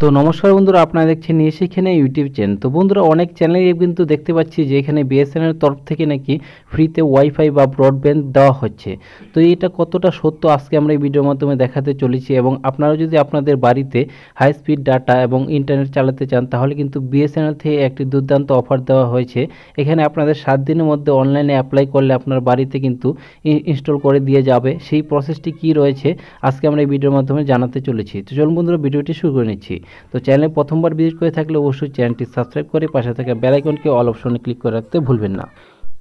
তো নমস্কার বন্ধুরা, আপনারা দেখছেন সেখানে ইউটিউব চ্যানেল। তো বন্ধুরা, অনেক চ্যানেলে কিন্তু দেখতে পাচ্ছি যে এখানে বিএসএনএল তরফ থেকে নাকি ফ্রিতে ওয়াইফাই বা ব্রডব্যান্ড দেওয়া হচ্ছে। তো এটা কতটা সত্য আজকে আমরা এই ভিডিওর মাধ্যমে দেখাতে চলেছি। এবং আপনারা যদি আপনাদের বাড়িতে হাই স্পিড ডাটা এবং ইন্টারনেট চালাতে চান তাহলে কিন্তু বিএসএনএল থেকে একটি দুর্দান্ত অফার দেওয়া হয়েছে। এখানে আপনাদের 7 দিনের মধ্যে অনলাইনে অ্যাপ্লাই করলে আপনার বাড়িতে কিন্তু ইনস্টল করে দিয়ে যাবে। সেই প্রসেসটি কি রয়েছে আজকে আমরা এই ভিডিওর মাধ্যমে জানাতে চলেছি। তো চলুন বন্ধুরা, ভিডিওটি শুরু করে নিচ্ছি। তো চ্যানেলে প্রথমবার ভিজিট করে থাকলে অবশ্যই চ্যানেলটি সাবস্ক্রাইব করে পাশে থাকা বেল আইকনকে অল অপশনে ক্লিক করে রাখতে ভুলবেন না।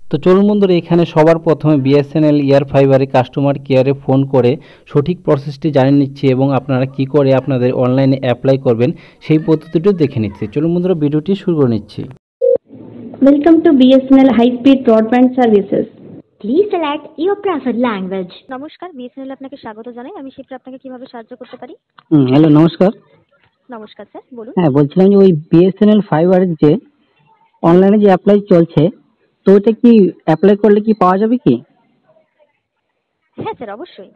তো চলুন বন্ধুরা, এখানে সবার প্রথমে বিএসএনএল এয়ার ফাইবারে কাস্টমার কেয়ারে ফোন করে সঠিক প্রসেসটি জানিয়ে নিচ্ছি এবং আপনারা কি করে আপনাদের অনলাইনে অ্যাপ্লাই করবেন সেই পদ্ধতিটিও দেখে নিচ্ছি। চলুন বন্ধুরা, ভিডিওটি শুরু করে নিচ্ছি। Welcome to BSNL High Speed Broadband Services. Please select your preferred language. নমস্কার, বিএসএনএল আপনাকে স্বাগত জানাই। আমি শিপ্রা, আপনাকে কিভাবে সাহায্য করতে পারি? হ্যালো, নমস্কার। নমস্কার স্যার, বলুন। হ্যাঁ, বলছিলাম যে ওই বিএসএনএল ফাইবারের যে অনলাইনে যে অ্যাপ্লাই চলছে, তো ওটা কি অ্যাপ্লাই করলে কি পাওয়া যাবে কি? হ্যাঁ স্যার, অবশ্যই।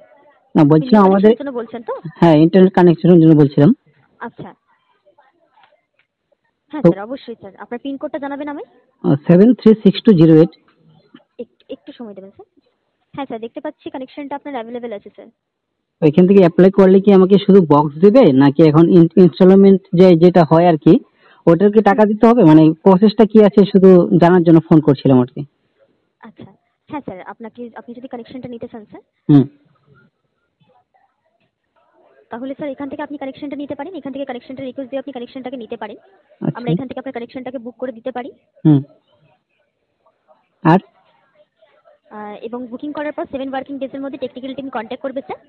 না, বলছিলাম আমাদের জন্য বলছেন তো? হ্যাঁ, ইন্টারনেট কানেকশনের জন্য বলছিলাম। আচ্ছা, হ্যাঁ স্যার, অবশ্যই স্যার। আপনার পিন কোডটা জানাবেন আমায়। 736208। একটু সময় দেবেন স্যার। হ্যাঁ স্যার, দেখতে পাচ্ছি কানেকশনটা আপনার অ্যাভেলেবেল আছে স্যার। ওইখান থেকে অ্যাপ্লাই করলে কি আমাকে শুধু বক্স দেবে নাকি এখন ইনস্টলমেন্ট যেটা হয় আর কি, ওটার কি টাকা দিতে হবে? মানে প্রসেসটা কি আছে শুধু জানার জন্য ফোন করছিলাম আর কি। আচ্ছা, হ্যাঁ স্যার, আপনি যদি কানেকশনটা নিতে চান স্যার, তাহলে স্যার এখান থেকে আপনি কানেকশনটা নিতে পারেন। এখান থেকে কানেকশনটা রিকোয়েস্ট দিয়ে আপনি কানেকশনটাকে নিতে পারেন। আমরা এখান থেকে আপনার কানেকশনটাকে বুক করে দিতে পারি। আর এবং বুকিং করার পর 7 ওয়ার্কিং ডেজের মধ্যে টেকনিক্যাল টিম কন্ট্যাক্ট করবে স্যার।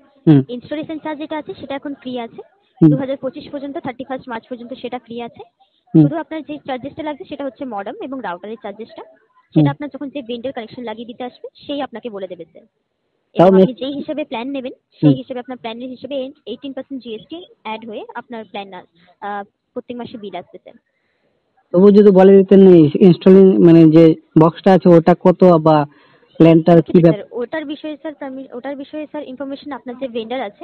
ইনস্টলেশন চার্জ যেটা আছে সেটা এখন ফ্রি আছে। 2025 পর্যন্ত 31 মার্চ পর্যন্ত সেটা ফ্রি আছে। শুধু আপনার যে চার্জেসটা লাগবে সেটা হচ্ছে মডেম এবং রাউটারের চার্জেসটা। সেটা আপনার যখন যে ভেন্ডর কানেকশন লাগিয়ে দিতে আসবে সেই আপনাকে বলে দেবে স্যার। এবং আপনি যেই হিসেবে প্ল্যান নেবেন সেই হিসেবে আপনার প্ল্যানের হিসেবে 18% জিএসটি অ্যাড হয়ে আপনার প্ল্যান প্রত্যেক মাসে বিল আসবে স্যার। তবু যদি বলে দিতেন ইনস্টলিং মানে যে বক্সটা আছে ওটা কত বা প্ল্যানটার কি ব্যাপার? ওটার বিষয়ে স্যার ইনফরমেশন আপনার যে ভেন্ডর আছে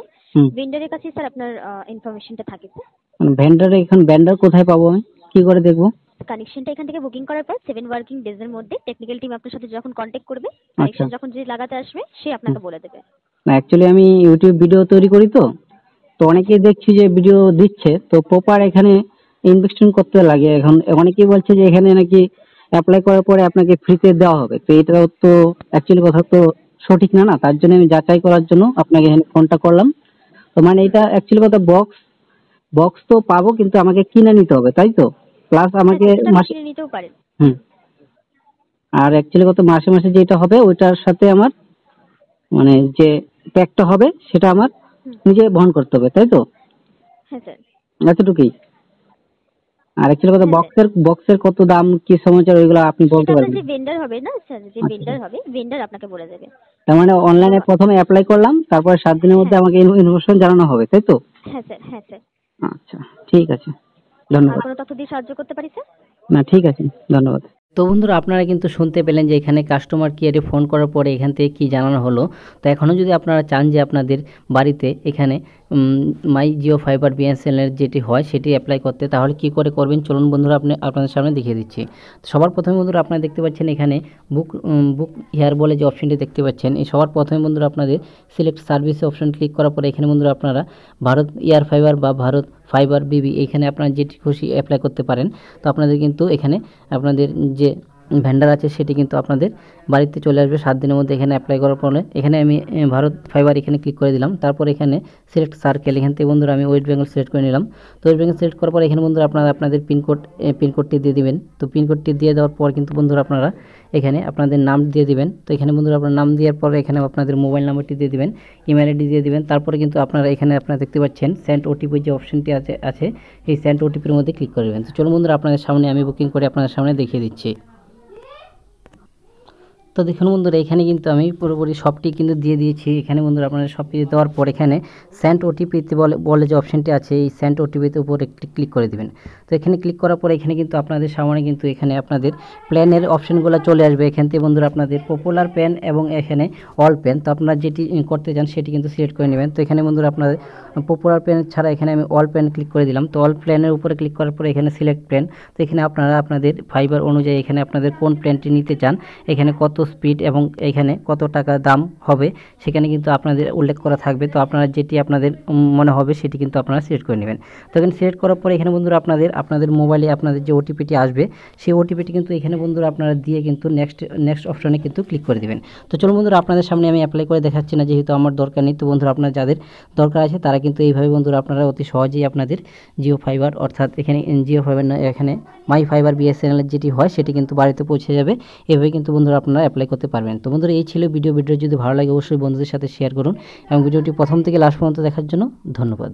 ভেন্ডরের কাছে স্যার আপনার ইনফরমেশনটা থাকে স্যার। মানে ভেন্ডর কোথায় পাবো, আমি কি করে দেখবো? কানেকশনটা এখান থেকে বুকিং করার পর 7 ওয়ার্কিং ডেজের মধ্যে টেকনিক্যাল টিম আপনার সাথে যখন কন্ট্যাক্ট করবে, কানেকশন যখন যে লাগাতে আসবে সে আপনাকে বলে দেবে। না, অ্যাকচুয়ালি আমি ইউটিউব ভিডিও তৈরি করি, তো অনেকেই দেখছি যে ভিডিও দিচ্ছে, তো প্রপার এখানে ইনভেস্টমেন্ট করতে লাগে। এখন অনেকেই বলছে যে এখানে নাকি অ্যাপ্লাই করার পরে আপনাকে ফ্রিতে দেওয়া হবে, তো এটাও তো অ্যাকচুয়ালি কথা তো সঠিক না। তার জন্য আমি যাচাই করার জন্য আপনাকে এখানে ফোনটা করলাম। তো মানে এটা অ্যাকচুয়ালি কথা, বক্স তো পাবো কিন্তু আমাকে কিনে নিতে হবে, তাই তো? প্লাস আমাকে মাসে কিনে নিতেও পারেন। আর অ্যাকচুয়ালি কত মাসে মাসে যেটা হবে ওইটার সাথে আমার মানে যে প্যাকটা হবে সেটা আমার নিজে বহন করতে হবে, তাই তো? হ্যাঁ স্যার, এতটুকুই। আর অ্যাকচুয়ালি কথা, বক্সের কত দাম কি সমাচার ওইগুলো আপনি বলতে পারবেন? যে ভেন্ডর হবে না স্যার, যে ভেন্ডর হবে ভেন্ডর আপনাকে বলে দেবে। তার মানে অনলাইনে প্রথমে অ্যাপ্লাই করলাম, তারপর 7 দিনের মধ্যে আমাকে ইনফরমেশন জানানো হবে, তাই তো? হ্যাঁ স্যার, হ্যাঁ স্যার। আচ্ছা, ঠিক আছে, ধন্যবাদ। আর কোনো তথ্য দিয়ে সাহায্য করতে পারি স্যার? না, ঠিক আছে, ধন্যবাদ। তো বন্ধুরা, আপনারা কিন্তু শুনতে পেলেন যে এখানে কাস্টমার কেয়ারে ফোন করার পরে এখান থেকে কী জানানো হলো। তো এখনও যদি আপনারা চান যে আপনাদের বাড়িতে এখানে মাই জিও ফাইবার বিএসএনএল যেটি হয় সেটি অ্যাপ্লাই করতে, তাহলে কি করে করবেন চলুন বন্ধুরা আপনাদের সামনে দেখিয়ে দিচ্ছি। সবার প্রথমে বন্ধুরা আপনারা দেখতে পাচ্ছেন এখানে বুক হিয়ার বলে যে অপশনটি দেখতে পাচ্ছেন, এই সবার প্রথমে বন্ধুরা আপনাদের সিলেক্ট সার্ভিস অপশন ক্লিক করার পরে এখানে বন্ধুরা আপনারা ভারত এয়ার ফাইবার বা ভারত ফাইবার বিবি এখানে আপনারা যেটি খুশি অ্যাপ্লাই করতে পারেন। তো আপনাদের কিন্তু এখানে আপনাদের যে ভেন্ডার আছে সেটি কিন্তু আপনাদের বাড়িতে চলে আসবে 7 দিনের মধ্যে। এখানে অ্যাপ্লাই করার পরে এখানে আমি ভারত ফাইবার এখানে ক্লিক করে দিলাম। তারপর এখানে সিলেক্ট সার্কেল, এখান থেকে বন্ধুরা আমি ওয়েস্ট বেঙ্গল সিলেক্ট করে নিলাম। তো ওয়েস্ট বেঙ্গল সিলেক্ট করার পর এখানে বন্ধুরা আপনারা আপনাদের পিনকোডটি দিয়ে দিবেন। তো পিনকোডটি দিয়ে দেওয়ার পর কিন্তু বন্ধুরা আপনারা এখানে আপনাদের নাম দিয়ে দিবেন। তো এখানে বন্ধুরা আপনার নাম দেওয়ার পর এখানে আপনাদের মোবাইল নাম্বারটি দিয়ে দিবেন, ইমেল আইডি দিয়ে দিবেন। তারপরে কিন্তু আপনারা এখানে আপনারা দেখতে পাচ্ছেন সেন্ড ওটিপি যে অপশনটি আছে এই সেন্ড ওটিপির মধ্যে ক্লিক করে দেবেন। তো চলুন বন্ধুরা, আপনাদের সামনে আমি বুকিং করে আপনাদের সামনে দেখিয়ে দিচ্ছি। তো দেখুন বন্ধুরা, এখানে কিন্তু আমি পুরোপুরি সবটি কিন্তু দিয়ে দিয়েছি। এখানে বন্ধুরা আপনারা সব কিছু দেওয়ার পর এখানে সেন্ড ওটিপিতে বলে যে অপশনটি আছে এই সেন্ড ওটিপিতে উপরে ক্লিক করে দেবেন। তো তো এখানে ক্লিক করার পরে এখানে কিন্তু আপনাদের সামনে কিন্তু এখানে আপনাদের প্ল্যানের অপশনগুলো চলে আসবে। এখান থেকে বন্ধুরা আপনাদের পপুলার প্ল্যান এবং এখানে অল প্ল্যান, তো আপনারা যেটি করতে চান সেটি কিন্তু সিলেক্ট করে নেবেন। তো এখানে বন্ধুরা আপনাদের পপুলার প্ল্যান ছাড়া এখানে আমি অল প্ল্যান ক্লিক করে দিলাম। তো অল প্ল্যানের উপরে ক্লিক করার পরে এখানে সিলেক্ট প্ল্যান, তো এখানে আপনারা আপনাদের ফাইবার অনুযায়ী এখানে আপনাদের কোন প্ল্যানটি নিতে চান, এখানে কত স্পিড এবং এখানে কত টাকা দাম হবে সেখানে কিন্তু আপনাদের উল্লেখ করা থাকবে। তো আপনারা যেটি আপনাদের মনে হবে সেটি কিন্তু আপনারা সিলেক্ট করে নেবেন। তো এখানে সিলেক্ট করার পরে এখানে বন্ধুরা আপনাদের মোবাইলে আপনাদের যে ওটিপিটি আসবে সেই ওটিপিটি কিন্তু এখানে বন্ধুরা আপনারা দিয়ে কিন্তু নেক্সট অপশনে কিন্তু ক্লিক করে দেবেন। তো চলুন বন্ধুরা আপনাদের সামনে আমি অ্যাপ্লাই করে দেখাচ্ছি না, যেহেতু আমার দরকার নেই। তো বন্ধুরা আপনার যাদের দরকার আছে তারা কিন্তু এইভাবে বন্ধুরা আপনারা অতি সহজেই আপনাদের জিও ফাইবার, অর্থাৎ এখানে জিও ফাইবার না, এখানে মাই ফাইবার বিএসএনএল যেটি হয় সেটি কিন্তু বাড়িতে পৌঁছে যাবে। এভাবে কিন্তু বন্ধুরা আপনারা অ্যাপ্লাই করতে পারবেন। তো বন্ধুরা এই ছিল ভিডিও যদি ভালো লাগে অবশ্যই বন্ধুদের সাথে শেয়ার করুন এবং ভিডিওটি প্রথম থেকে লাস্ট পর্যন্ত দেখার জন্য ধন্যবাদ।